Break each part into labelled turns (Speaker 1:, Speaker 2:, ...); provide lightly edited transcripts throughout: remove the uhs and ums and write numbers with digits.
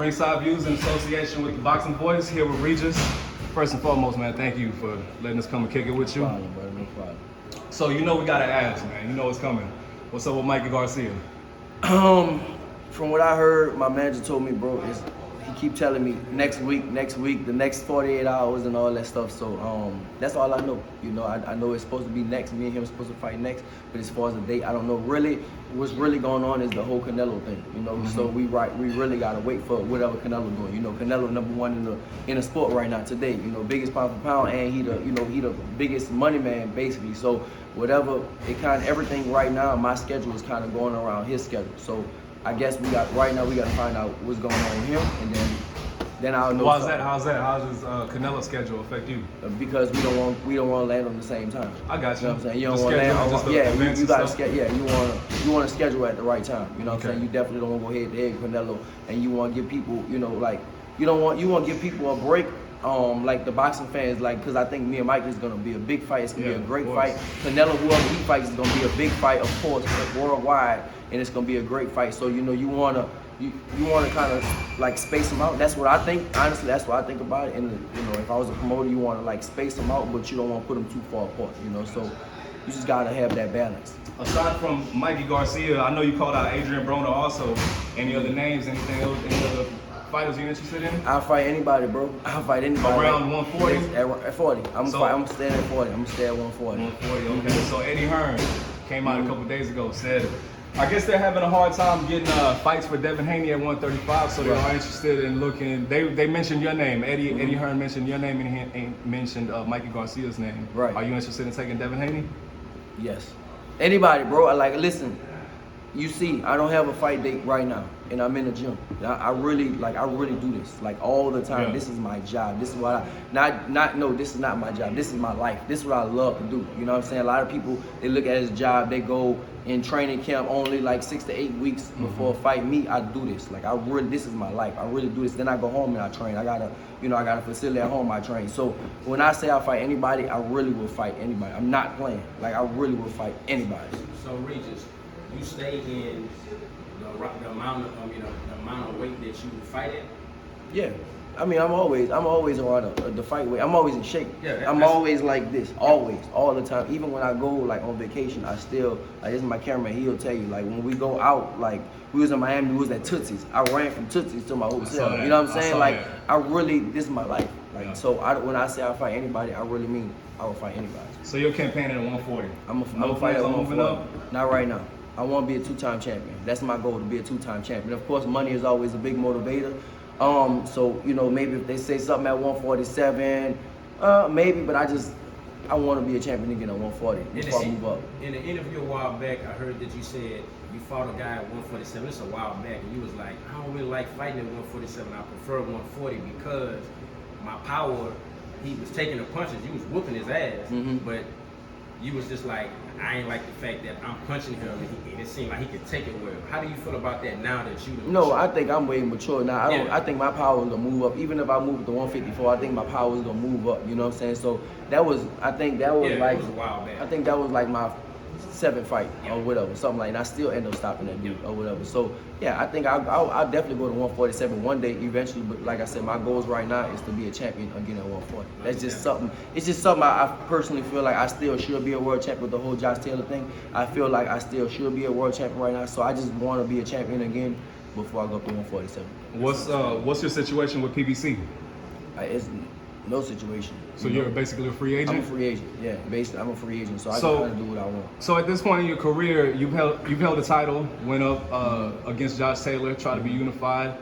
Speaker 1: Ringside Views in association with the Boxing Voice, here with Regis. First and foremost, man, thank you for letting us come and kick it with you.
Speaker 2: No problem, brother, no problem.
Speaker 1: So you know we gotta ask, man. You know what's coming. What's up with Mikey Garcia?
Speaker 2: From what I heard, my manager told me, bro, he keep telling me next week, the next 48 hours and all that stuff. So that's all I know. You know, I know it's supposed to be next. Me and him are supposed to fight next. But as far as the date, I don't know. Really, what's really going on is the whole Canelo thing. You know, so we really gotta wait for whatever Canelo doing. You know, Canelo #1 in the sport right now today. You know, biggest pound for pound, and he the biggest money man basically. So whatever everything right now, my schedule is kind of going around his schedule. So I guess right now we got to find out what's going on with him, and then I'll know.
Speaker 1: How's that? How's does Canelo schedule affect you?
Speaker 2: Because we don't want to land on the same time.
Speaker 1: I got you.
Speaker 2: You know what I'm saying? You don't want to land on you got to schedule. Yeah, you want to schedule at the right time. You know what I'm saying? You definitely don't want to go head to head with Canelo, and you want to give people, you want to give people a break. Like the boxing fans, because I think me and Mike is gonna be a big fight. It's gonna be a great fight. Canelo, whoever he fights, is gonna be a big fight, of course, worldwide, and it's gonna be a great fight. So you wanna kind of like space them out. That's what I think. Honestly, that's what I think about it. And if I was a promoter, you wanna like space them out, but you don't want to put them too far apart. So you just gotta have that balance.
Speaker 1: Aside from Mikey Garcia, I know you called out Adrian Broner also. Any other names? Anything else? Any other fighters you interested in?
Speaker 2: I'll fight anybody, bro. I'll fight anybody.
Speaker 1: Around 140?
Speaker 2: At 40. I'm staying at 40. I'm gonna stay at 140.
Speaker 1: 140, okay. So Eddie Hearn came out a couple days ago, said, I guess they're having a hard time getting fights for Devin Haney at 135, so they are interested in looking. They mentioned your name. Eddie Hearn mentioned your name, and he mentioned Mikey Garcia's name.
Speaker 2: Right.
Speaker 1: Are you interested in taking Devin Haney?
Speaker 2: Yes. Anybody, bro. Listen. You see, I don't have a fight date right now, and I'm in the gym. I really do this all the time. Yeah. This is my job. This is what this is not my job. This is my life. This is what I love to do. You know what I'm saying? A lot of people, they look at it as a job. They go in training camp only 6 to 8 weeks before a fight. Me, I do this. This is my life. I really do this. Then I go home and I train. I got a facility at home I train. So when I say I fight anybody, I really will fight anybody. I'm not playing. I really will fight anybody.
Speaker 3: So Regis, you stay in the amount of weight that you fight at?
Speaker 2: Yeah. I mean, I'm always around the fight weight. I'm always in shape.
Speaker 3: Yeah,
Speaker 2: I'm always like this, always, all the time. Even when I go on vacation, I still this is my cameraman. He'll tell you when we go out, we was in Miami, we was at Tootsie's. I ran from Tootsie's to my hotel. You know what I'm saying? I really, this is my life. So when I say I fight anybody, I really mean I will fight anybody.
Speaker 1: So you're campaigning at 140.
Speaker 2: I'm a fight at 140. Not right now. I want to be a two-time champion. That's my goal, to be a two-time champion. Of course, money is always a big motivator. So maybe if they say something at 147, maybe. But I want to be a champion again at 140 before I move up.
Speaker 3: In an interview a while back, I heard that you said you fought a guy at 147. This is a while back, and you was like, I don't really like fighting at 147. I prefer 140 because my power. He was taking the punches. You was whooping his ass, but you was just like, I ain't like the fact that I'm punching him and it seemed like he could take it well. How do you feel about that now that you
Speaker 2: No, I think I'm way mature now. I think my power is gonna move up. Even if I move to 154, I think my power is gonna move up. You know what I'm saying? So I think that was
Speaker 3: it was a while back.
Speaker 2: I think that was my 7th fight or whatever, something like that. And I still end up stopping that dude or whatever. So yeah, I think I'll definitely go to 147 one day eventually. But like I said, my goals right now is to be a champion again at 140. That's just something. It's just something I personally feel like I still should be a world champion with the whole Josh Taylor thing. I feel like I still should be a world champion right now. So I just want to be a champion again before I go up to 147.
Speaker 1: What's your situation with PBC?
Speaker 2: It's no situation.
Speaker 1: So you're basically a free agent?
Speaker 2: I'm a free agent, yeah. Basically, I'm a free agent, so I can kind of do what I want.
Speaker 1: So at this point in your career, you've held the title, went up against Josh Taylor, tried to be unified.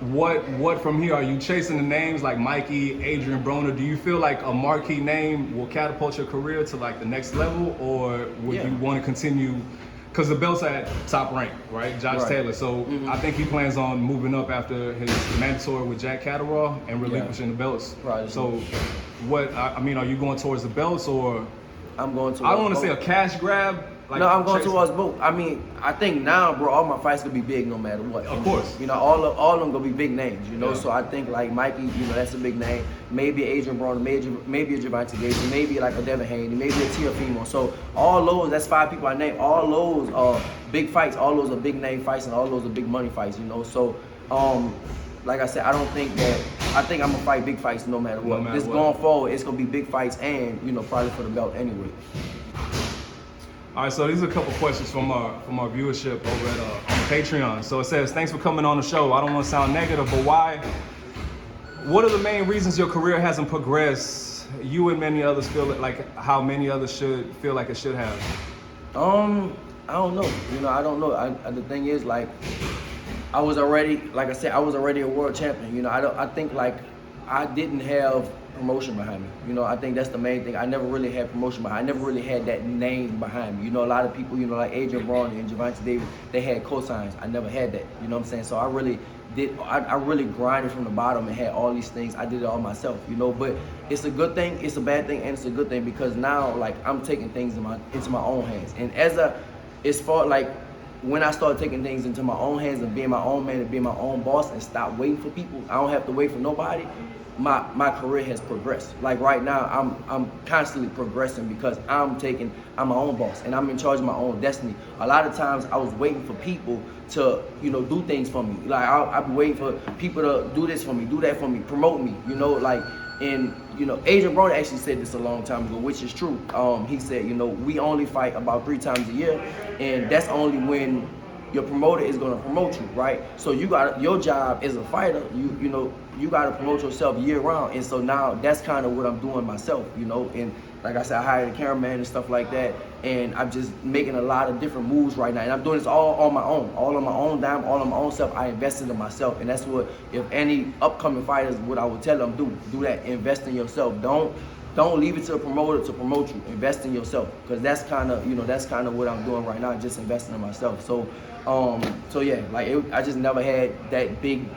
Speaker 1: What from here? Are you chasing the names like Mikey, Adrian Broner? Do you feel like a marquee name will catapult your career to the next level, or would you want to continue? Because the belt's at top rank, right? Josh Taylor. So I think he plans on moving up after his mandatory with Jack Catterall and relinquishing the belts.
Speaker 2: Right.
Speaker 1: So are you going towards the belts, or
Speaker 2: I'm going to.
Speaker 1: I don't want to say a cash grab, like?
Speaker 2: No, I'm going
Speaker 1: chasing?
Speaker 2: towards both. I mean, I think now, bro, all my fights gonna be big no matter what.
Speaker 1: Of course.
Speaker 2: You know, all of them gonna be big names. You know,
Speaker 1: Yeah.
Speaker 2: so I think like Mikey, you know, that's a big name. Maybe Adrian Broner, maybe a Gervonta Davis, maybe like a Devin Haney, maybe a Teofimo. So all those, that's 5 people I named. All those are big fights. All those are big name fights, and all those are big money fights. You know, so like I said, I think I'm gonna fight big fights no matter what. This going forward, it's gonna be big fights, and you know, probably for the belt anyway.
Speaker 1: All right, so these are a couple questions from our viewership over at on Patreon. So it says, thanks for coming on the show. I don't want to sound negative, but what are the main reasons your career hasn't progressed? You and many others feel like how many others should feel like it should have.
Speaker 2: I don't know. You know, I don't know. The thing is, like, I was already a world champion. You know, I think like I didn't have promotion behind me. You know, I think that's the main thing. I never really had promotion behind me. I never really had that name behind me. You know, a lot of people, you know, like Adrian Broner and Gervonta Davis, they had cosigns. I never had that. You know what I'm saying? So I really grinded from the bottom and had all these things. I did it all myself, you know, but it's a good thing, it's a bad thing, and it's a good thing because now, like, I'm taking things into my own hands. And as far like, when I started taking things into my own hands and being my own man and being my own boss and stop waiting for people, I don't have to wait for nobody, my career has progressed. Like right now, I'm constantly progressing because I'm my own boss and I'm in charge of my own destiny. A lot of times I was waiting for people to, you know, do things for me. Like I've been waiting for people to do this for me, do that for me, promote me, you know, like, and, you know, Adrian Broner actually said this a long time ago, which is true. He said, you know, we only fight about 3 times a year, and that's only when your promoter is gonna promote you, right? So your job as a fighter, you know, you gotta promote yourself year round. And so now that's kind of what I'm doing myself, you know. And like I said, I hired a cameraman and stuff like that, and I'm just making a lot of different moves right now. And I'm doing this all on my own dime, all on my own self. I invested in myself, and that's what, if any upcoming fighters, what I would tell them, do that, invest in yourself. Don't leave it to a promoter to promote you. Invest in yourself, because that's kind of, you know, that's kind of what I'm doing right now, just investing in myself. So, so yeah, like I just never had that big,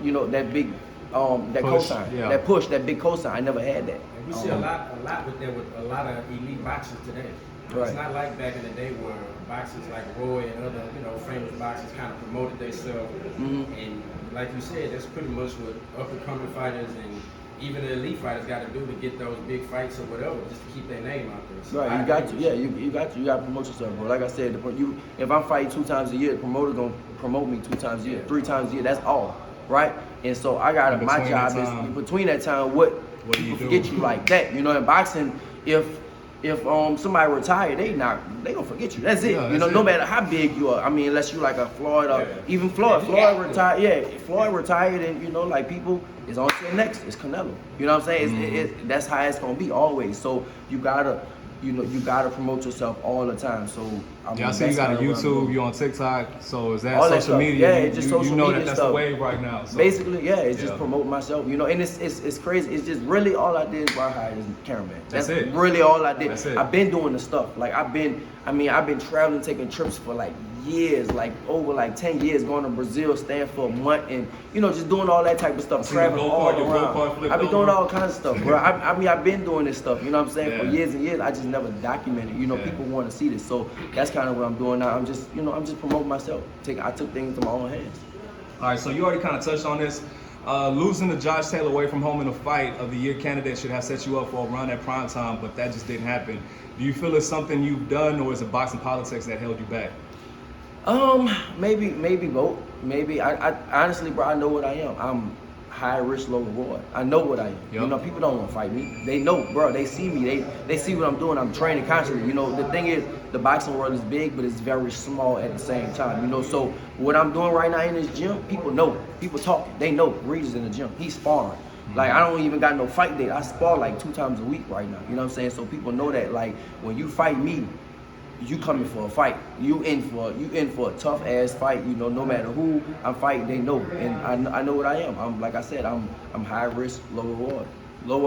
Speaker 2: you know, that big, that
Speaker 1: push,
Speaker 2: cosign,
Speaker 1: yeah.
Speaker 2: that push, that big cosign. I never had that.
Speaker 3: We see a lot with that with a lot of elite boxers today.
Speaker 2: Right.
Speaker 3: It's not like back in the day where boxers like Roy and other, you know, famous boxers kind of promoted themselves. And like you said, that's pretty much what up and coming fighters and even the elite fighters got to do to get those big fights or whatever, just to keep their name out there. So
Speaker 2: right, you got to, yeah, you got to promote yourself, bro. Like I said, if I'm fighting 2 times a year, the promoter gonna promote me 2 times a year, 3 times a year. That's all, right? And so I got my job is between that time, what do you forget you like that? You know, in boxing, if somebody retired, they gonna forget you. That's it.
Speaker 1: Yeah,
Speaker 2: you know, no matter how big you are. I mean, unless you like a Floyd or even Floyd. Floyd retired. Yeah, Floyd retired, and you know, like people is on to the next. It's Canelo. You know what I'm saying? That's how it's gonna be always. So you gotta promote yourself all the time. So
Speaker 1: I see you got a YouTube, you on TikTok. So is that
Speaker 2: all
Speaker 1: social
Speaker 2: that
Speaker 1: media?
Speaker 2: Yeah, it's just social
Speaker 1: you know
Speaker 2: media
Speaker 1: that's
Speaker 2: stuff.
Speaker 1: the wave right now. So.
Speaker 2: Basically, yeah, it's just promoting myself, you know, and it's crazy. It's just really all I did is I hired as a cameraman.
Speaker 1: That's it.
Speaker 2: Really all I did.
Speaker 1: That's it.
Speaker 2: I've been doing the stuff. Like I've been traveling, taking trips for like years, like over like 10 years, going to Brazil, staying for a month, and you know, just doing all that type of stuff, traveling all around. I've been doing all kinds of stuff, bro. I mean, I've been doing this stuff, you know what I'm saying, for years and years. I just never documented. You know, people want to see this, so that's kind of what I'm doing now. I'm just promoting myself. I took things into my own hands.
Speaker 1: All right, so you already kind of touched on this. Losing to Josh Taylor away from home in a fight of the year candidate should have set you up for a run at prime time, but that just didn't happen. Do you feel it's something you've done, or is it boxing politics that held you back?
Speaker 2: Maybe both. Maybe I honestly, bro, I know what I am. I'm high risk, low reward. I know what I am.
Speaker 1: Yep.
Speaker 2: You know, people don't want to fight me. They know, bro. They see me. They see what I'm doing. I'm training constantly. You know, the thing is, the boxing world is big, but it's very small at the same time. You know, so what I'm doing right now in this gym, people know. People talking. They know Regis in the gym. He's sparring. Like, I don't even got no fight date. I spar like 2 times a week right now. You know what I'm saying? So people know that, like, when you fight me, you coming for a fight. You in for a tough ass fight. You know, no matter who I'm fighting, they know, and I know what I am. I'm, like I said, I'm high risk, lower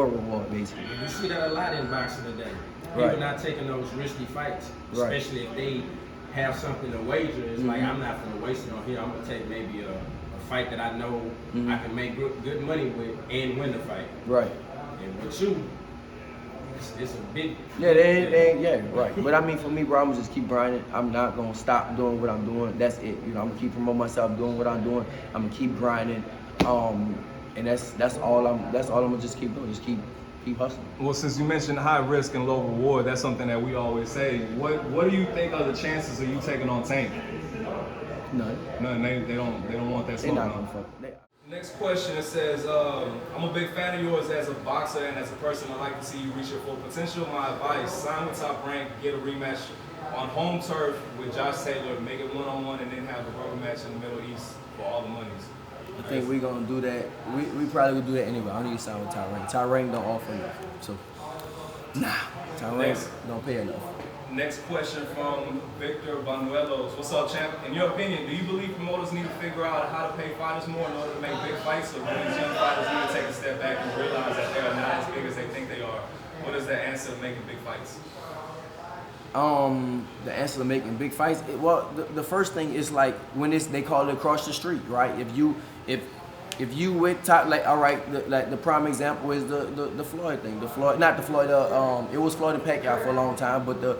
Speaker 2: reward, basically.
Speaker 3: You see that a lot in boxing today. People not taking those risky fights, especially if they have something to wager. It's like, I'm not gonna waste it on here. I'm gonna take maybe a fight that I know I can make good money with and win the fight.
Speaker 2: Right.
Speaker 3: And with you, It's a big.
Speaker 2: Yeah, they ain't, yeah, right. But I mean, for me, bro, I'm gonna just keep grinding. I'm not gonna stop doing what I'm doing. That's it. You know, I'm gonna keep promoting myself, doing what I'm doing. I'm gonna keep grinding. And that's all I'm gonna just keep doing. Just keep hustling.
Speaker 1: Well, since you mentioned high risk and low reward, that's something that we always say. What do you think are the chances of you taking on Tank?
Speaker 2: None.
Speaker 1: None. They don't want that
Speaker 2: They
Speaker 1: smoke.
Speaker 2: not
Speaker 1: No.
Speaker 2: gonna fuck.
Speaker 1: Next question, it says, I'm a big fan of yours as a boxer and as a person. I'd like to see you reach your full potential. My advice, sign with Top Rank, get a rematch on home turf with Josh Taylor, make it one-on-one, and then have a rubber match in the Middle East for all the monies.
Speaker 2: I think we're gonna do that. We probably gonna do that anyway. I don't need to sign with Top Rank. Top Rank don't offer enough. So, nah. Top Rank don't pay enough.
Speaker 1: Next question from Victor Banuelos. What's up, champ? In your opinion, do you believe promoters need to figure out how to pay fighters more in order to make big fights, or do these young fighters need to take a step back and realize that they are not as big as they think they are? What is the answer to making big fights?
Speaker 2: The answer to making big fights. The first thing is like when they call it across the street, right? If you with top, like, all right, the prime example is the Floyd thing. It was Floyd and Pacquiao for a long time, but the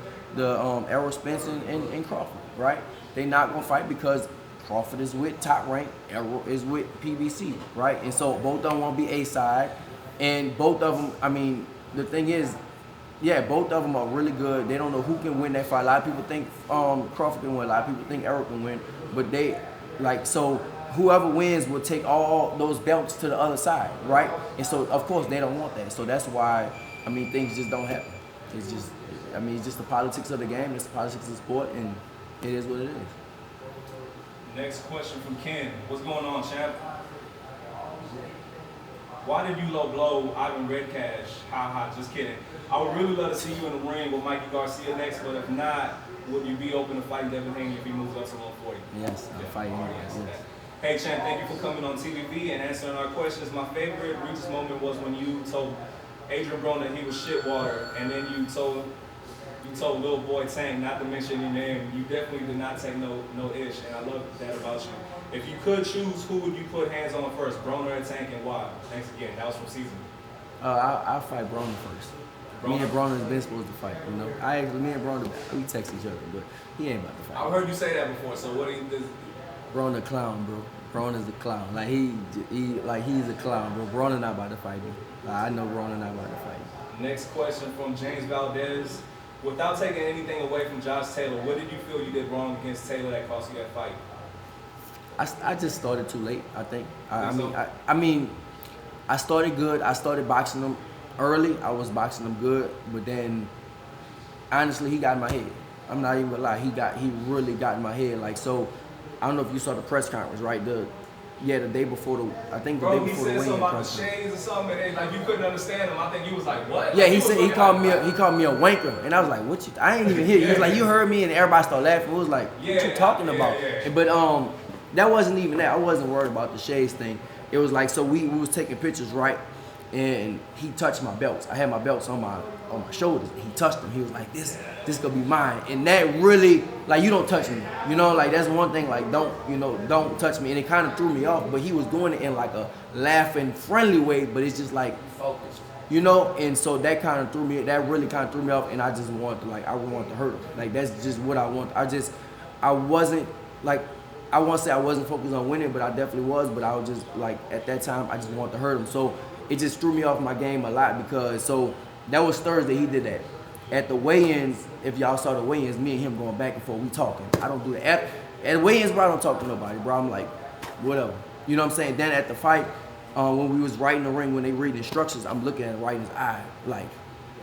Speaker 2: Errol Spence and Crawford, right? They not gonna fight because Crawford is with Top Rank, Errol is with PBC, right? And so both of them want to be A side, and both of them. I mean, the thing is, yeah, both of them are really good. They don't know who can win that fight. A lot of people think Crawford can win. A lot of people think Errol can win, but so whoever wins will take all those belts to the other side, right? And so of course they don't want that. So that's why, I mean, things just don't happen. It's just, I mean, it's just the politics of the game. It's the politics of the sport, and it is what it is.
Speaker 1: Next question from Ken. What's going on, champ? Why did you low blow Ivan Redcash? Ha, just kidding. I would really love to see you in the ring with Mikey Garcia next, but if not, would you be open to fighting Devin Haney if he moves up to 140?
Speaker 2: Yes, I'm fighting. Yes.
Speaker 1: Hey, champ, thank you for coming on TVV and answering our questions. My favorite Regis moment was when you told Adrian Broner he was shitwater, and then you told little boy Tank not to mention your name. You definitely did not take no ish, and I love that about you. If you could choose, who would you put hands on first, Broner or Tank, and why? Thanks again. That was from season.
Speaker 2: I'll fight Broner first. Me and Broner has been supposed to fight, you know. Me and Broner, we text each other, but he ain't about to fight.
Speaker 1: I've heard you say that before. So what do you?
Speaker 2: Broner clown, bro. Broner's a clown. Like he's a clown, bro. Broner not about to fight me. I know Broner not about to fight me.
Speaker 1: Next question from James Valdez. Without taking anything away from Josh Taylor, what did you feel you did wrong against Taylor that cost you that fight?
Speaker 2: I just started too late, I think. I mean, I started good. I started boxing him early. I was boxing him good, but then honestly, he got in my head. I'm not even gonna lie. He really got in my head. Like, so, I don't know if you saw the press conference, right? The day before the day before the weigh-in
Speaker 1: He said something about the
Speaker 2: press conference.
Speaker 1: shades or something, and like you couldn't understand him. I think he was like, "What?"
Speaker 2: Yeah,
Speaker 1: like,
Speaker 2: he called me a wanker, and I was like, "What you?" I ain't even hear you. He was like, "You heard me," and everybody started laughing. It was like, "What you talking about?"
Speaker 1: Yeah.
Speaker 2: But that wasn't even that. I wasn't worried about the shades thing. It was like, so we was taking pictures, right? And he touched my belts. I had my belts on my shoulders. And he touched them. He was like, "This gonna be mine." And that really, like, you don't touch me. You know, like, that's one thing. Like, don't touch me. And it kind of threw me off. But he was doing it in like a laughing, friendly way. But it's just like focused. You know, and so that really kind of threw me off, and I just wanted to, I wanted to hurt him. Like, that's just what I want. I wasn't, like, I won't say I wasn't focused on winning, but I definitely was, but I was just, like, at that time, I just wanted to hurt him. So it just threw me off my game a lot because, so that was Thursday, he did that. At the weigh-ins, if y'all saw the weigh-ins, me and him going back and forth, we talking. I don't do that. At weigh-ins, bro, I don't talk to nobody, bro. I'm like, whatever. You know what I'm saying? Then at the fight, when we was right in the ring, when they read instructions, I'm looking at him right in his eye, like,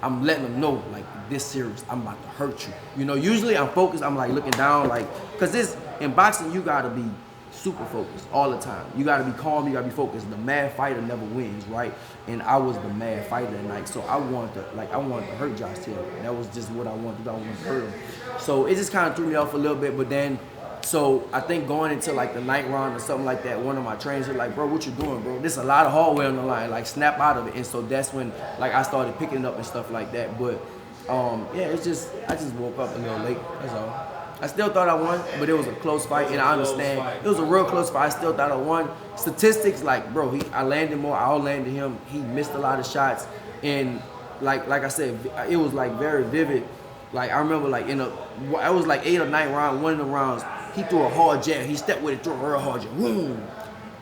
Speaker 2: I'm letting them know, like, this serious, I'm about to hurt you. You know, usually I'm focused, I'm like looking down, like, cause in boxing, you gotta be super focused all the time. You gotta be calm, you gotta be focused. The mad fighter never wins, right? And I was the mad fighter that night, so I wanted to hurt Josh Taylor. That was just what I wanted to do. I wanted to hurt him. So it just kind of threw me off a little bit, but then, so I think going into like the ninth round or something like that, one of my trainers was like, "Bro, what you doing, bro? There's a lot of hardware on the line. Like, snap out of it." And so that's when, like, I started picking up and stuff like that. But yeah, I just woke up a little late. That's all. I still thought I won, but it was a close fight, and I understand it was a real close fight. I still thought I won. Statistics, like, bro, I landed more. I out-landed him. He missed a lot of shots, and like I said, it was like very vivid. Like I remember like it was like 8 or 9 rounds, one of the rounds, he threw a hard jab. He stepped with it, threw a real hard jab. Boom.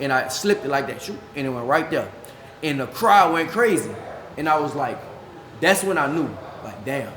Speaker 2: And I slipped it like that, shoot, and it went right there. And the crowd went crazy. And I was like, that's when I knew, like, damn,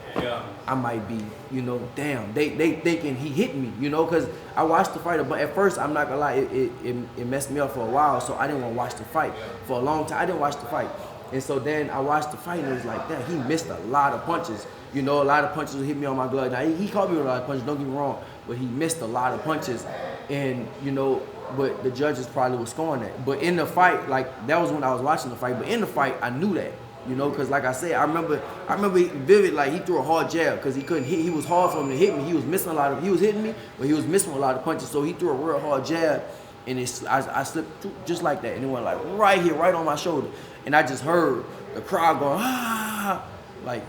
Speaker 2: I might be, you know, damn. They thinking he hit me, you know, because I watched the fight, but at first, I'm not gonna lie, it messed me up for a while, so I didn't want to watch the fight. For a long time, I didn't watch the fight. And so then I watched the fight, and it was like, damn, he missed a lot of punches. You know, a lot of punches hit me on my glove. Now, he caught me with a lot of punches, don't get me wrong, but he missed a lot of punches. And, you know, but the judges probably was scoring that. But in the fight, like, that was when I was watching the fight, but in the fight, I knew that. You know, because like I said, I remember vivid, like he threw a hard jab because he couldn't hit. He was hard for him to hit me. He was missing he was hitting me, but he was missing a lot of punches. So he threw a real hard jab, and I slipped just like that, and it went like right here, right on my shoulder. And I just heard the crowd going, ah, like,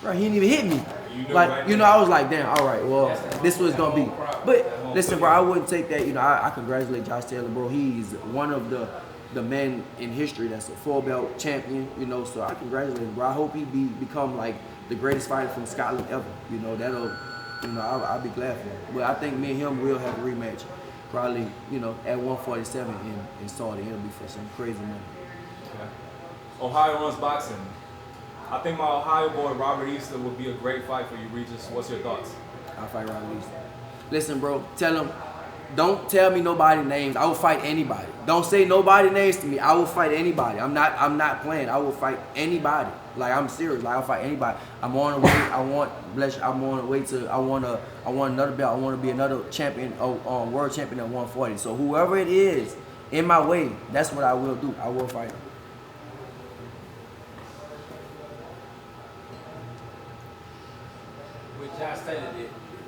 Speaker 2: bro, he didn't even hit me. You know, I was like, damn, all right, well, this was gonna be. But listen, bro, I wouldn't take that. You know, I congratulate Josh Taylor, bro. He's one of the men in history that's a 4-belt champion, you know, so I congratulate him, bro. I hope he become like the greatest fighter from Scotland ever. You know, I'll be glad for him. But I think me and him will have a rematch, probably, you know, at 147 in Saudi. It'll be for some crazy money.
Speaker 4: Okay. Ohio runs boxing. I think my Ohio boy Robert Easter would be a great fight for you, Regis. What's your thoughts?
Speaker 2: I'll fight Robert Easter. Listen, bro, tell him, don't tell me nobody's names. I will fight anybody. Don't say nobody's names to me. I will fight anybody. I'm not playing. I will fight anybody. Like, I'm serious. Like, I'll fight anybody. I'm on the way. I'm on the way to. I want another belt. I want to be another champion, world champion at 140. So whoever it is in my way, that's what I will do. I will fight him.
Speaker 3: With Josh Taylor,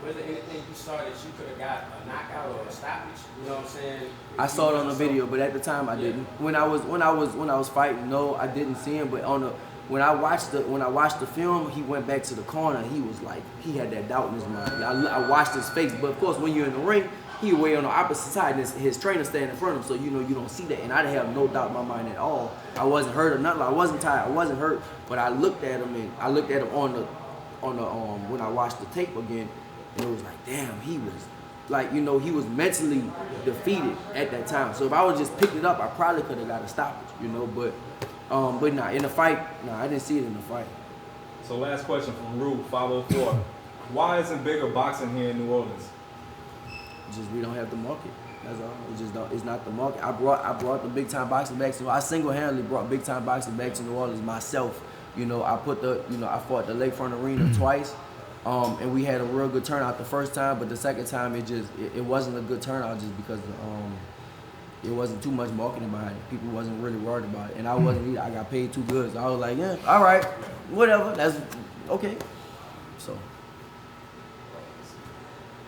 Speaker 3: was there anything you saw that you could have got a knockout or a stoppage? You know what I'm saying?
Speaker 2: I saw it on the video, but at the time I didn't. When I was fighting, no, I didn't see him. But when I watched the film, he went back to the corner. He was like, he had that doubt in his mind. I watched his face, but of course, when you're in the ring, he way on the opposite side, and his trainer standing in front of him, so you know you don't see that. And I didn't have no doubt in my mind at all. I wasn't hurt or nothing. I wasn't tired. I wasn't hurt. But I looked at him, and I looked at him on the when I watched the tape again. And it was like, damn, he was, like, you know, he was mentally defeated at that time. So if I would just picked it up, I probably could have got a stoppage, you know. But nah, in the fight, nah, I didn't see it in the fight.
Speaker 4: So last question from Rue 504. Why isn't bigger boxing here in New Orleans?
Speaker 2: Just we don't have the market. That's all. It just don't. It's not the market. I brought the big time boxing back to. I single-handedly brought big time boxing back to New Orleans myself. You know, I fought the Lakefront Arena twice. And we had a real good turnout the first time, but the second time it wasn't a good turnout just because it wasn't too much marketing behind it. People wasn't really worried about it, and I wasn't either. I got paid too good, so I was like, yeah, all right, whatever, that's okay. So.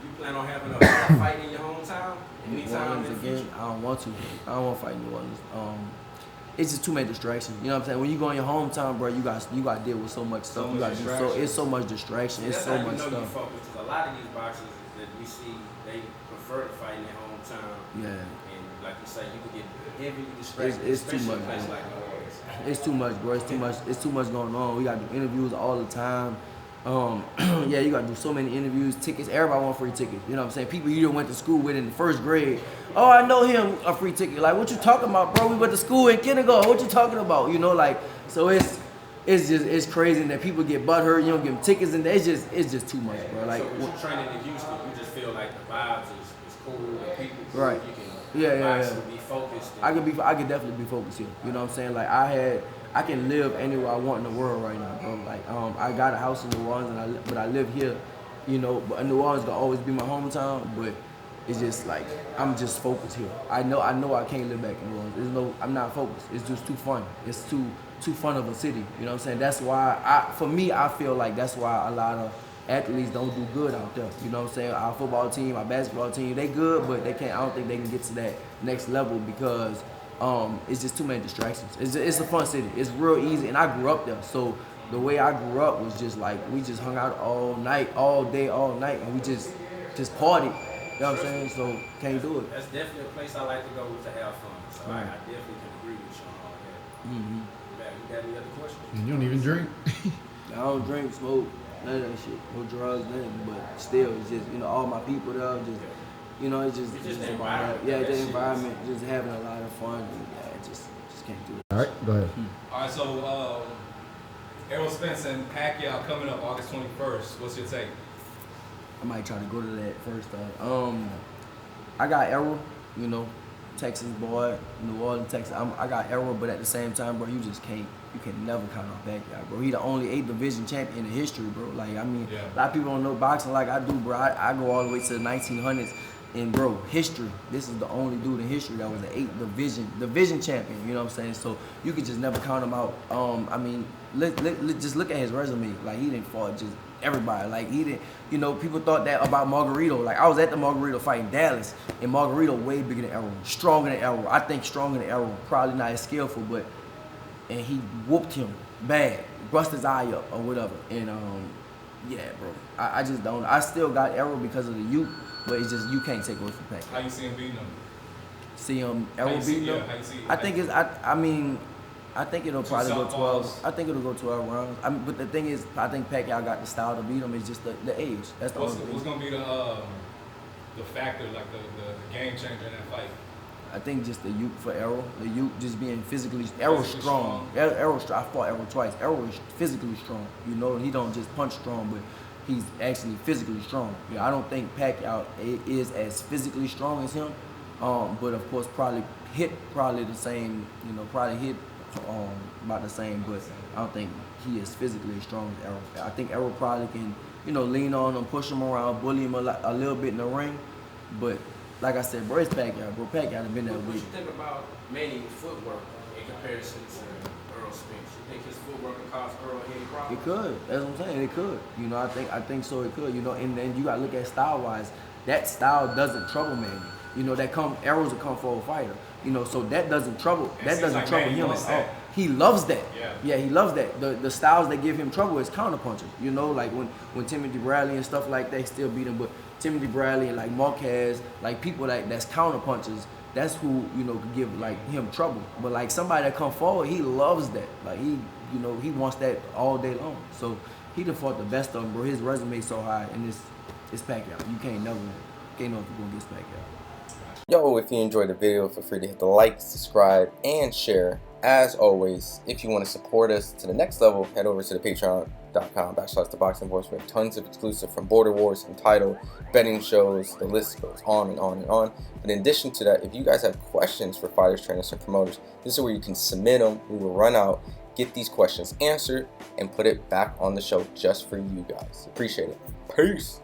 Speaker 3: You plan on having a fight in your hometown?
Speaker 2: Anytime in the future? I don't want to. I don't want to fight in New Orleans. It's just too many distractions. You know what I'm saying? When you go in your hometown, bro, you got to deal with so much stuff. It's so much distraction. It's so much stuff.
Speaker 3: Because a lot of these boxers that we see, they prefer to fight in their hometown.
Speaker 2: Yeah.
Speaker 3: And like you say, you could get heavily distracted.
Speaker 2: It's too much.
Speaker 3: Like New Orleans.
Speaker 2: It's too much, bro. It's too much going on. We got to do interviews all the time. Yeah, you got to do so many interviews, tickets. Everybody want free tickets. You know what I'm saying? People you went to school with in the first grade. Oh, I know him, a free ticket. Like, what you talking about, bro? We went to school in kindergarten. What you talking about? You know, like, so it's crazy that people get butthurt. You don't give them tickets, and it's just too much, bro. Like,
Speaker 3: so when you're training in Houston, you just feel like the vibes is cool, and people cool.
Speaker 2: Right.
Speaker 3: You can
Speaker 2: yeah.
Speaker 3: be focused.
Speaker 2: I could definitely be focused here. You know what I'm saying? Like, I can live anywhere I want in the world right now, bro. Like, I got a house in New Orleans, but I live here, you know. But New Orleans gonna always be my hometown, but it's just like I'm just focused here. I know I can't live back in New Orleans. I'm not focused. It's just too fun. It's too fun of a city. You know what I'm saying? That's why I feel like that's why a lot of athletes don't do good out there. You know what I'm saying? Our football team, our basketball team, they good, but they can't. I don't think they can get to that next level because it's just too many distractions. It's a fun city. It's real easy, and I grew up there. So the way I grew up was just like we just hung out all night, all day, all night, and we just partied. You know what I'm saying? So can't do it.
Speaker 3: That's definitely a place I like to go to have fun. So I definitely can agree with you on all that.
Speaker 2: Mm-hmm.
Speaker 3: back. You got any other questions?
Speaker 5: And you don't even drink.
Speaker 2: I don't drink, smoke, none of that shit. No drugs, nothing. But still, it's just, you know, all my people there, just, you know, it's just
Speaker 3: the
Speaker 2: about
Speaker 3: environment.
Speaker 2: yeah,
Speaker 3: That
Speaker 2: the
Speaker 3: shit
Speaker 2: environment, just having a lot of fun. And, yeah, it just can't do it.
Speaker 5: All right, go ahead.
Speaker 1: All right, so Errol Spence and Pacquiao coming up August 21st. What's your take?
Speaker 2: I might try to go to that first. I got Errol, you know, Texas boy, New Orleans, Texas. I got Errol, but at the same time, bro, you can never count on Pacquiao, bro. He the only 8 division champion in history, bro. Like, I mean, a lot of people don't know boxing like I do, bro. I go all the way to the 1900s, and bro, history. This is the only dude in history that was an 8 division champion. You know what I'm saying? So you could just never count him out. I mean, just look at his resume. Like, he didn't fought just everybody. Like, he didn't. You know, people thought that about Margarito. Like, I was at the Margarito fight in Dallas, and Margarito way bigger than Errol, stronger than Errol. I think stronger than Errol. Probably not as skillful, but and he whooped him bad, bust his eye up or whatever. And yeah, bro, I just don't. I still got Errol because of the youth, but it's just you can't take away from Pacquiao.
Speaker 1: How you see him beating him?
Speaker 2: See him Errol beating him.
Speaker 1: How you see?
Speaker 2: I think it's. I mean, I think it'll probably go 12.
Speaker 1: southpaws.
Speaker 2: I think it'll go 12 rounds. I mean, but the thing is, I think Pacquiao got the style to beat him. It's just the age. That's the
Speaker 1: What's
Speaker 2: only thing.
Speaker 1: gonna be the factor, like the game changer in that fight?
Speaker 2: I think just the youth for Errol. The youth just being physically. Errol's strong. Errol's strong. I fought Errol twice. Errol is physically strong. You know, he don't just punch strong, but he's actually physically strong. Yeah, I don't think Pacquiao is as physically strong as him. But of course, probably the same. You know, probably hit about the same. But I don't think he is physically as strong as Errol. I think Errol probably can, you know, lean on him, push him around, bully him a little bit in the ring, but. Like I said, bro, it's Pacquiao, bro. Pacquiao done been there
Speaker 3: What
Speaker 2: with.
Speaker 3: you think about Manning's footwork in comparison to Errol Spence? You think his footwork could cause Errol any problems?
Speaker 2: It could. That's what I'm saying. It could. You know, I think so. It could. You know, and then you gotta look at style wise. That style doesn't trouble Manning. You know, Errol's a kung fu fighter. You know, so that doesn't trouble. That doesn't trouble him at all. He loves that. Yeah, he loves that. The styles that give him trouble is counterpunches. You know, like when Timothy Bradley and stuff like that still beat him, but Timothy Bradley and like Marquez, like people that's counterpunches, that's who, you know, could give like him trouble. But like somebody that come forward, he loves that. Like he wants that all day long. So he done fought the best of them, bro. His resume so high, and it's Pacquiao. You can't know if you're gonna get Pacquiao.
Speaker 6: Yo, if you enjoyed the video, feel free to hit the like, subscribe, and share. As always, if you want to support us to the next level, head over to the patreon.com/ThaBoxingVoice. We have tons of exclusive from Border Wars, Entitled, betting shows, the list goes on and on and on. But in addition to that, if you guys have questions for fighters, trainers, and promoters, this is where you can submit them. We will run out, get these questions answered, and put it back on the show just for you guys. Appreciate it. Peace.